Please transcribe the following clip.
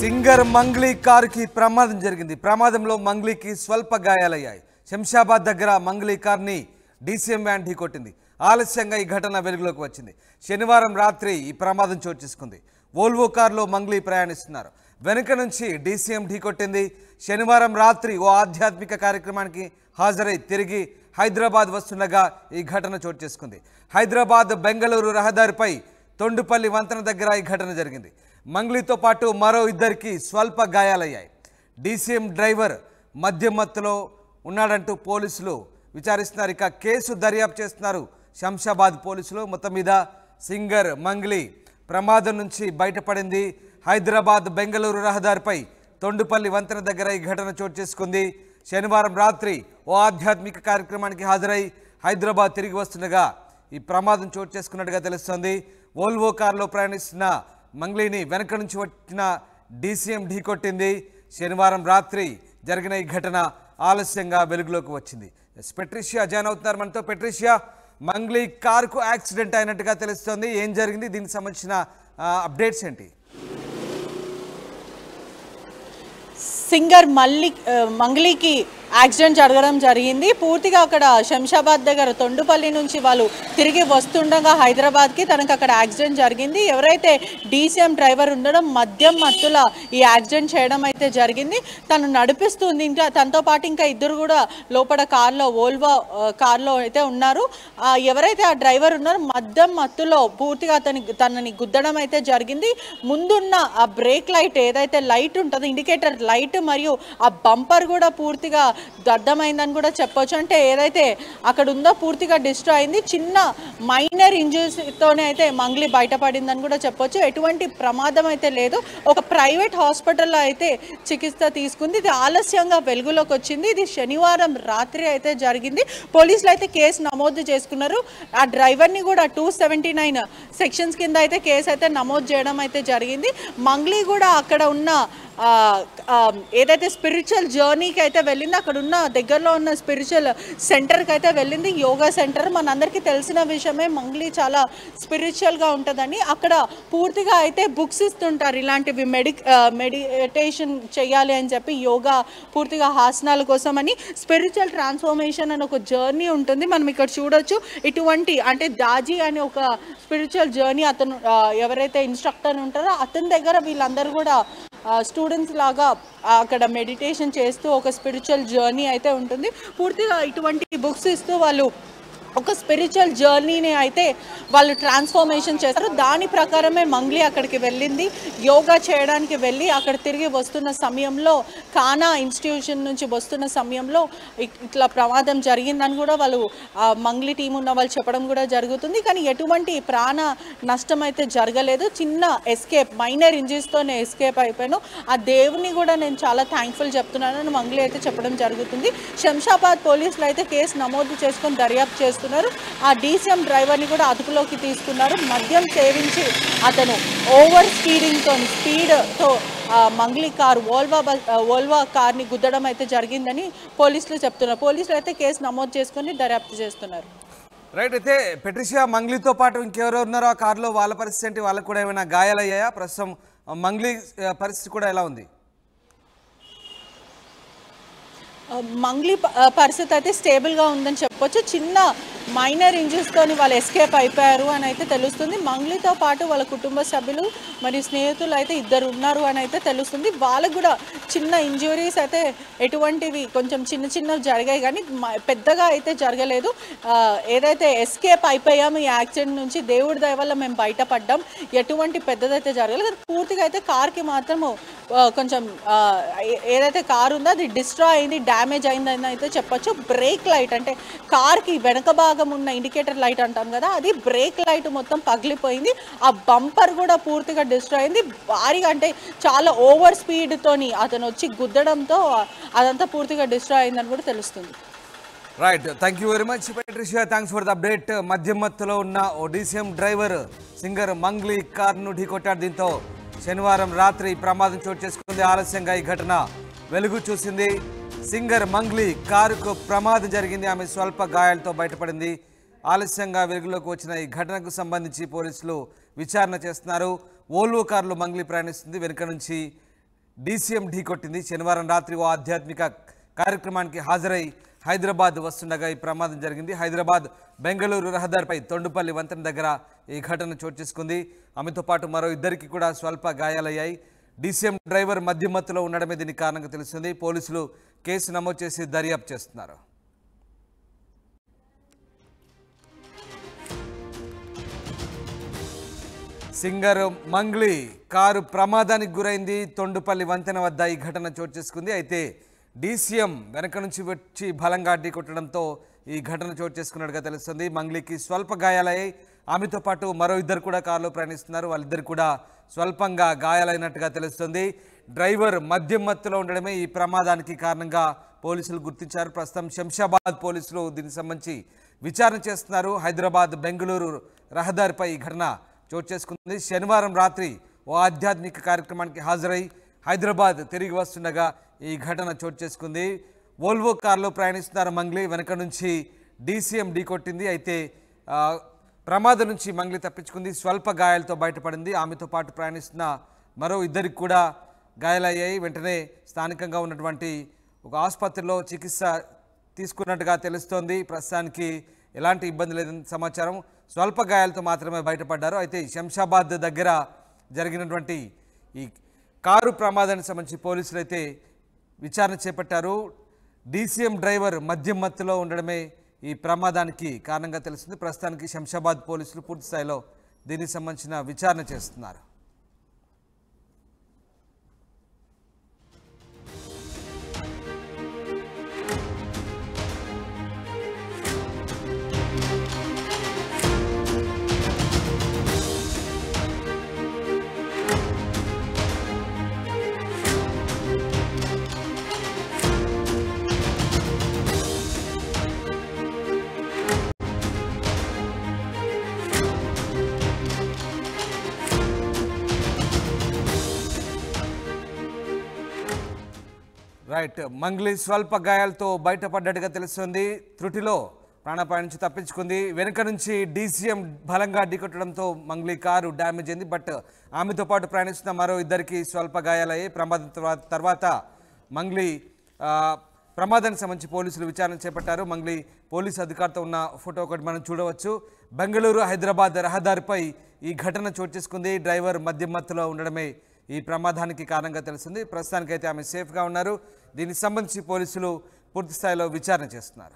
Singer Mangli కారుకి ప్రమాదం జరిగింది. ప్రమాదంలో మంగ్లీకి స్వల్ప గాయాలయ్యాయి. శంషాబాద్ దగ్గర మంగ్లీ కార్ని డీసీఎం వ్యాన్ ఢీకొట్టింది. ఆలస్యంగా ఈ ఘటన వెలుగులోకి వచ్చింది. శనివారం రాత్రి ఈ ప్రమాదం చోటు చేసుకుంది. వోల్వో కారులో మంగ్లీ ప్రయాణిస్తున్నారు. వెనుక నుంచి డీసీఎం ఢీకొట్టింది. శనివారం రాత్రి ఓ ఆధ్యాత్మిక కార్యక్రమానికి హాజరై తిరిగి హైదరాబాద్ వస్తుండగా ఈ ఘటన చోటు చేసుకుంది. హైదరాబాద్ బెంగళూరు రహదారిపై తొండుపల్లి వంతెన దగ్గర ఈ ఘటన జరిగింది. మంగ్లీతో పాటు మరో ఇద్దరికి స్వల్ప గాయాలయ్యాయి. డీసీఎం డ్రైవర్ మద్యం మత్తులో ఉన్నాడంటూ పోలీసులు విచారిస్తున్నారు. ఇక కేసు దర్యాప్తు చేస్తున్నారు శంషాబాద్ పోలీసులు. మొత్తం మీద సింగర్ మంగ్లీ ప్రమాదం నుంచి బయటపడింది. హైదరాబాద్ బెంగళూరు రహదారిపై తొండుపల్లి వంతెన దగ్గర ఈ ఘటన చోటు చేసుకుంది. శనివారం రాత్రి ఓ ఆధ్యాత్మిక కార్యక్రమానికి హాజరై హైదరాబాద్ తిరిగి వస్తుండగా ఈ ప్రమాదం చోటు చేసుకున్నట్టుగా తెలుస్తోంది. వోల్వో కారులో ప్రయాణిస్తున్న మంగ్లీని వెనక నుంచి వచ్చిన డీసీఎం ఢీకొట్టింది. శనివారం రాత్రి జరిగిన ఈ ఘటన ఆలస్యంగా వెలుగులోకి వచ్చింది. పెట్రిషియా జాయిన్ అవుతున్నారు మనతో. పెట్రిషియా, మంగ్లీ కారుకు యాక్సిడెంట్ అయినట్టుగా తెలుస్తోంది. ఏం జరిగింది? దీనికి సంబంధించిన అప్డేట్స్ ఏంటి? సింగర్ మంగ్లీకి యాక్సిడెంట్ జరగడం జరిగింది. పూర్తిగా అక్కడ శంషాబాద్ దగ్గర తొండుపల్లి నుంచి వాళ్ళు తిరిగి వస్తుండగా హైదరాబాద్కి తనకు అక్కడ యాక్సిడెంట్ జరిగింది. ఎవరైతే డీసీఎం డ్రైవర్ ఉండడం మద్యం మత్తుల ఈ యాక్సిడెంట్ చేయడం అయితే జరిగింది. తను నడిపిస్తుంది. ఇంకా తనతో పాటు ఇంకా ఇద్దరు కూడా లోపల వోల్వో కార్లో అయితే ఉన్నారు. ఎవరైతే ఆ డ్రైవర్ ఉన్నారో మద్యం మత్తులో పూర్తిగా తనని గుద్దడం అయితే జరిగింది. ముందున్న ఆ బ్రేక్ లైట్ ఏదైతే లైట్ ఉంటుందో ఇండికేటర్ లైట్ మరియు ఆ బంపర్ కూడా పూర్తిగా దద్దమైందని కూడా చెప్పొచ్చు. అంటే ఏదైతే అక్కడ ఉందో పూర్తిగా డిస్ట్రాయ్ అయింది. చిన్న మైనర్ ఇంజరీస్తోనే అయితే మంగ్లీ బయటపడిందని కూడా చెప్పొచ్చు. ఎటువంటి ప్రమాదం అయితే లేదు. ఒక ప్రైవేట్ హాస్పిటల్లో అయితే చికిత్స తీసుకుంది. ఇది ఆలస్యంగా వెలుగులోకి వచ్చింది. ఇది శనివారం రాత్రి అయితే జరిగింది. పోలీసులు అయితే కేసు నమోదు చేసుకున్నారు. ఆ డ్రైవర్ని కూడా 279 సెక్షన్స్ కింద అయితే కేసు అయితే నమోదు చేయడం అయితే జరిగింది. మంగ్లీ కూడా అక్కడ ఉన్న ఏదైతే స్పిరిచువల్ జర్నీకి అయితే వెళ్ళింది, అక్కడ ఉన్న దగ్గరలో ఉన్న స్పిరిచువల్ సెంటర్కి అయితే వెళ్ళింది. యోగా సెంటర్ మనందరికీ తెలిసిన విషయమే. మంగ్లీ చాలా స్పిరిచువల్గా ఉంటుందని అక్కడ పూర్తిగా అయితే బుక్స్ ఇస్తుంటారు. ఇలాంటివి మెడిటేషన్ చేయాలి అని చెప్పి యోగా పూర్తిగా ఆసనాల కోసం అని స్పిరిచువల్ ట్రాన్స్ఫర్మేషన్ అని ఒక జర్నీ ఉంటుంది. మనం ఇక్కడ చూడొచ్చు. ఇటువంటి అంటే దాజీ అనే ఒక స్పిరిచువల్ జర్నీ అతను ఎవరైతే ఇన్స్ట్రక్టర్ ఉంటారో అతని దగ్గర వీళ్ళందరూ కూడా స్టూడెంట్స్ లాగా అక్కడ మెడిటేషన్ చేస్తూ ఒక స్పిరిచువల్ జర్నీ అయితే ఉంటుంది. పూర్తిగా ఇటువంటి బుక్స్ ఇస్తూ వాళ్ళు ఒక స్పిరిచువల్ జర్నీని అయితే వాళ్ళు ట్రాన్స్ఫర్మేషన్ చేస్తారు. దాని ప్రకారమే మంగ్లీ అక్కడికి వెళ్ళింది. యోగా చేయడానికి వెళ్ళి అక్కడ తిరిగి వస్తున్న సమయంలో కానా ఇన్స్టిట్యూషన్ నుంచి వస్తున్న సమయంలో ఇట్లా ప్రమాదం జరిగిందని కూడా వాళ్ళు మంగ్లీ టీం ఉన్న వాళ్ళు చెప్పడం కూడా జరుగుతుంది. కానీ ఎటువంటి ప్రాణ నష్టం అయితే జరగలేదు. చిన్న ఎస్కేప్, మైనర్ ఇంజరీస్తోనే ఎస్కేప్ అయిపోయాను. ఆ దేవుని కూడా నేను చాలా థ్యాంక్ఫుల్ చెప్తున్నానని మంగ్లీ అయితే చెప్పడం జరుగుతుంది. శంషాబాద్ పోలీసులు అయితే కేసు నమోదు చేసుకొని దర్యాప్తు చేస్తున్నారు. ఆ డీసీఎం డ్రైవర్ని కూడా అదుపులోకి తీసుకున్నారు. మద్యం సేవించి అతను ఓవర్ స్పీడ్తో మంగ్లీ కారు వోల్వో కార్ని గుద్దడం అయితే జరిగిందని పోలీసులు చెప్తున్నారు. పోలీసులు అయితే కేసు నమోదు చేసుకొని దర్యాప్తు చేస్తున్నారు. రైట్. అయితే పెట్రిషియా, మంగ్లీతో పాటు ఇంకెవరో ఉన్నారో ఆ కారులో, వాళ్ళ పరిస్థితి ఏంటి? వాళ్ళకు కూడా ఏమైనా గాయాలయ్యాయా? ప్రస్తుతం మంగ్లీ పరిస్థితి కూడా ఎలా ఉంది? మంగ్లీ పరిస్థితి అయితే స్టేబుల్గా ఉందని చెప్పొచ్చు. చిన్న మైనర్ ఇంజరీస్తో వాళ్ళు ఎస్కేప్ అయిపోయారు అని అయితే తెలుస్తుంది. మంగ్లీతో పాటు వాళ్ళ కుటుంబ సభ్యులు మరియు స్నేహితులు అయితే ఇద్దరు ఉన్నారు అని అయితే తెలుస్తుంది. వాళ్ళకు కూడా చిన్న ఇంజురీస్ అయితే ఎటువంటివి కొంచెం చిన్నవి జరిగాయి కానీ పెద్దగా అయితే జరగలేదు. ఏదైతే ఎస్కేప్ అయిపోయాము ఈ యాక్సిడెంట్ నుంచి, దేవుడి దయ వల్ల మేము బయటపడ్డాం. ఎటువంటి పెద్దదైతే జరగలేదు. పూర్తిగా అయితే కార్కి మాత్రము కొంచెం ఏదైతే కారు ఉందో అది డిస్ట్రాయ్ అయింది, డ్యామేజ్ అయిందని అయితే చెప్పొచ్చు. బ్రేక్ లైట్ అంటే కార్కి వెనక భాగం ఉన్న ఇండికేటర్ లైట్ అంటాం కదా, అది బ్రేక్ లైట్ మొత్తం పగిలిపోయింది. ఆ బంపర్ కూడా పూర్తిగా డిస్ట్రాయ్ అయింది. భారీగా అంటే చాలా ఓవర్ స్పీడ్తోని అతను వచ్చి గుద్దడంతో అదంతా పూర్తిగా డిస్ట్రాయ్ అయిందని కూడా తెలుస్తుంది. Right. Thank you very much Patricia. Thanks for the update. మద్యం మత్తులో ఉన్న ఓ డీసీఎం డ్రైవర్ సింగర్ మంగ్లీ కార్ను ఢీకొట్టాడు. దీంతో శనివారం రాత్రి ప్రమాదం చోటు చేసుకుంది. ఆలస్యంగా ఈ ఘటన వెలుగు చూసింది. సింగర్ మంగ్లీ కారుకు ప్రమాదం జరిగింది. ఆమె స్వల్ప గాయాలతో బయటపడింది. ఆలస్యంగా వెలుగులోకి వచ్చిన ఈ ఘటనకు సంబంధించి పోలీసులు విచారణ చేస్తున్నారు. వోల్వో కారులో మంగ్లీ ప్రయాణిస్తుంది. వెనుక నుంచి డీసీఎం ఢీకొట్టింది. శనివారం రాత్రి ఓ ఆధ్యాత్మిక కార్యక్రమానికి హాజరై హైదరాబాద్ వస్తుండగా ఈ ప్రమాదం జరిగింది. హైదరాబాద్ బెంగళూరు రహదారిపై తొండుపల్లి వంతెన దగ్గర ఈ ఘటన చోటు చేసుకుంది. ఆమెతో పాటు మరో ఇద్దరికి కూడా స్వల్ప గాయాలయ్యాయి. డీసీఎం డ్రైవర్ మద్యమత్తులో ఉండడమే దీనికి కారణంగా తెలుస్తుంది. పోలీసులు కేసు నమోదు చేసి దర్యాప్తు చేస్తున్నారు. సింగర్ మంగ్లీ కారు ప్రమాదానికి గురైంది. తొండుపల్లి వంతెన వద్ద ఈ ఘటన చోటు చేసుకుంది. అయితే డీసీఎం వెనక నుంచి వచ్చి బలంగా అడ్డుకొట్టడంతో ఈ ఘటన చోటు చేసుకున్నట్టుగా తెలుస్తుంది. మంగ్లీకి స్వల్ప గాయాలయ్యాయి. ఆమెతో పాటు మరో ఇద్దరు కూడా కారులో ప్రయాణిస్తున్నారు. వాళ్ళిద్దరు కూడా స్వల్పంగా గాయాలైనట్టుగా తెలుస్తుంది. డ్రైవర్ మద్యం మత్తులో ఉండడమే ఈ ప్రమాదానికి కారణంగా పోలీసులు గుర్తించారు. ప్రస్తుతం శంషాబాద్ పోలీసులు దీనికి సంబంధించి విచారణ చేస్తున్నారు. హైదరాబాద్ బెంగళూరు రహదారిపై ఈ ఘటన చోటు చేసుకుంది. శనివారం రాత్రి ఓ ఆధ్యాత్మిక కార్యక్రమానికి హాజరై హైదరాబాద్ తిరిగి వస్తుండగా ఈ ఘటన చోటు చేసుకుంది. వోల్వో కారులో ప్రయాణిస్తున్నారు మంగ్లీ. వెనక నుంచి డీసీఎం ఢీకొట్టింది. అయితే ప్రమాదం నుంచి మంగ్లీ తప్పించుకుంది. స్వల్ప గాయాలతో బయటపడింది. ఆమెతో పాటు ప్రయాణిస్తున్న మరో ఇద్దరికి కూడా గాయాలయ్యాయి. వెంటనే స్థానికంగా ఉన్నటువంటి ఒక ఆసుపత్రిలో చికిత్స తీసుకున్నట్టుగా తెలుస్తోంది. ప్రస్తుతానికి ఎలాంటి ఇబ్బంది లేదని సమాచారం. స్వల్ప గాయాలతో మాత్రమే బయటపడ్డారు. అయితే శంషాబాద్ దగ్గర జరిగినటువంటి ఈ కారు ప్రమాదానికి సంబంధించి పోలీసులు అయితే విచారణ చేపట్టారు. డీసీఎం డ్రైవర్ మద్యం మత్తులో ఉండడమే ఈ ప్రమాదానికి కారణంగా తెలుస్తుంది. ప్రస్తుతానికి శంషాబాద్ పోలీసులు పూర్తి స్థాయిలో దీనికి సంబంధించిన విచారణ చేస్తున్నారు. రైట్, మంగ్లీ స్వల్ప గాయాలతో బయటపడ్డట్టుగా తెలుస్తుంది. త్రుటిలో ప్రాణాపాయం నుంచి తప్పించుకుంది. వెనుక నుంచి డీసీఎం బలంగా ఢీకొట్టడంతో మంగ్లీ కారు డ్యామేజ్ అయింది. బట్ ఆమెతో పాటు ప్రయాణిస్తున్న మరో ఇద్దరికి స్వల్ప గాయాలయ్యాయి. ప్రమాదం తర్వాత మంగ్లీ ప్రమాదానికి సంబంధించి పోలీసులు విచారణ చేపట్టారు. మంగ్లీ పోలీసు అధికారితో ఉన్న ఫోటో ఒకటి మనం చూడవచ్చు. బెంగళూరు హైదరాబాద్ రహదారిపై ఈ ఘటన చోటు చేసుకుంది. డ్రైవర్ మద్యం మత్తులో ఉండడమే ఈ ప్రమాదానికి కారణంగా తెలుస్తుంది. ప్రస్తుతానికైతే ఆమె సేఫ్గా ఉన్నారు. దీనికి సంబంధించి పోలీసులు పూర్తి స్థాయిలో విచారణ చేస్తున్నారు.